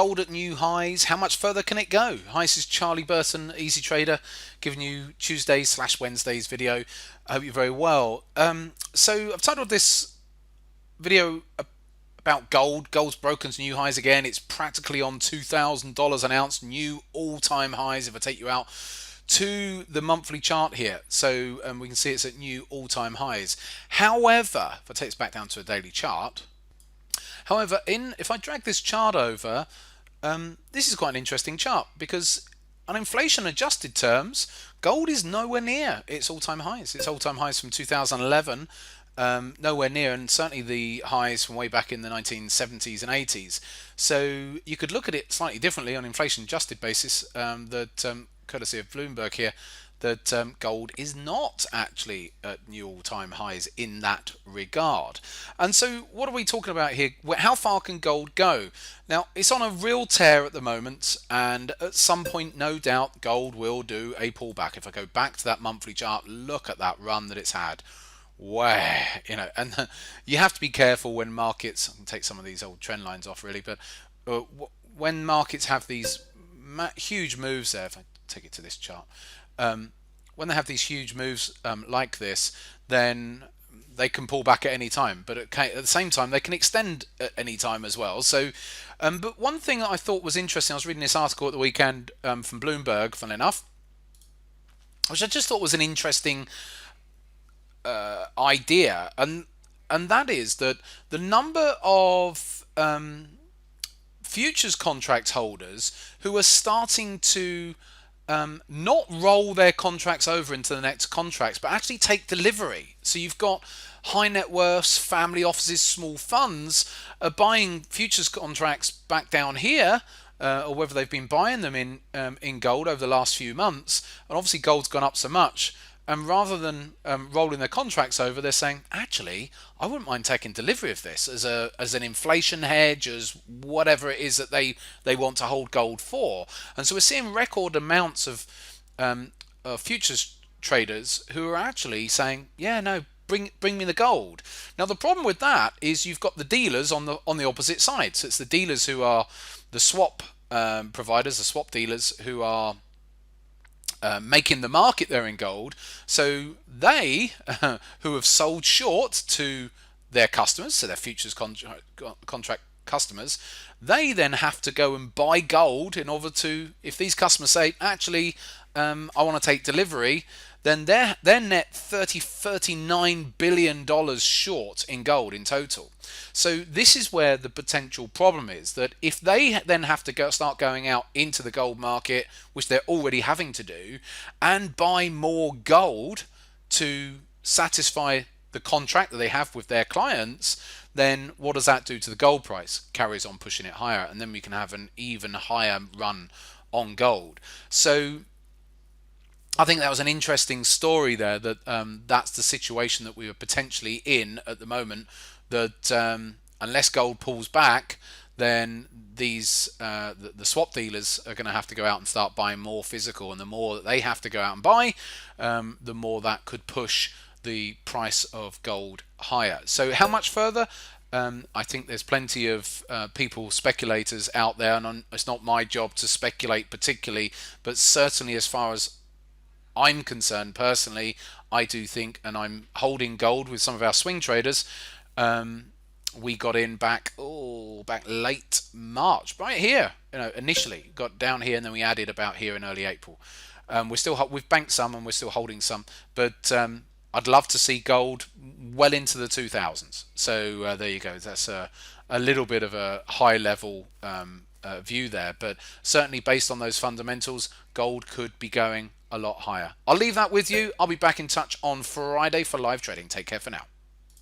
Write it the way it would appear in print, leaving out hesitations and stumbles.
gold at new highs. How much further can it go? Hi, this is Charlie Burton, EzeeTrader, giving you Tuesdays/Wednesdays video. I hope you're very well. So I've titled this video about gold. Gold's broken to new highs again. It's practically on $2,000 an ounce, new all-time highs if I take you out to the monthly chart here. So we can see it's at new all-time highs. However, if I take this back down to a daily chart, if I drag this chart over, this is quite an interesting chart because on inflation adjusted terms, gold is nowhere near its all-time highs. Its all-time highs from 2011, nowhere near, and certainly the highs from way back in the 1970s and 80s. So you could look at it slightly differently on inflation adjusted basis, courtesy of Bloomberg here, that gold is not actually at new all-time highs in that regard. And so what are we talking about here? How far can gold go? Now, it's on a real tear at the moment, and at some point, no doubt, gold will do a pullback. If I go back to that monthly chart, look at that run that it's had. Where, and you have to be careful when markets, I can take some of these old trend lines off really, but when markets have these huge moves there, if I take it to this chart, when they have these huge moves like this, then they can pull back at any time, but at the same time they can extend at any time as well. So but one thing that I thought was interesting, I was reading this article at the weekend from Bloomberg, funnily enough, which I just thought was an interesting idea, and that is that the number of futures contract holders who are starting to not roll their contracts over into the next contracts, but actually take delivery. So you've got high net worths, family offices, small funds are buying futures contracts back down here, or whether they've been buying them in gold over the last few months. And obviously gold's gone up so much, and rather than rolling their contracts over, they're saying, actually, I wouldn't mind taking delivery of this as an inflation hedge, as whatever it is that they want to hold gold for. And so we're seeing record amounts of futures traders who are actually saying, yeah, no, bring me the gold. Now the problem with that is you've got the dealers on the opposite side. So it's the dealers who are the swap providers, the swap dealers who are making the market there in gold. So they who have sold short to their customers, so their futures contract customers, they then have to go and buy gold in order to, if these customers say, actually, I want to take delivery, then they're net $39 billion short in gold in total. So this is where the potential problem is, that if they then have to start going out into the gold market, which they're already having to do, and buy more gold to satisfy the contract that they have with their clients, then what does that do to the gold price? Carries on pushing it higher, and then we can have an even higher run on gold. So I think that was an interesting story there, that that's the situation that we are potentially in at the moment, that unless gold pulls back, then these the swap dealers are going to have to go out and start buying more physical, and the more that they have to go out and buy, the more that could push the price of gold higher. So how much further? I think there's plenty of people, speculators out there, and it's not my job to speculate particularly, but certainly as far as I'm concerned personally, I do think, and I'm holding gold with some of our swing traders. We got in back late March, right here. Initially got down here, and then we added about here in early April. We've banked some, and we're still holding some, but I'd love to see gold well into the 2000s. So there you go. That's a little bit of a high level view there, but certainly based on those fundamentals, gold could be going a lot higher. I'll leave that with you. I'll be back in touch on Friday for live trading. Take care for now.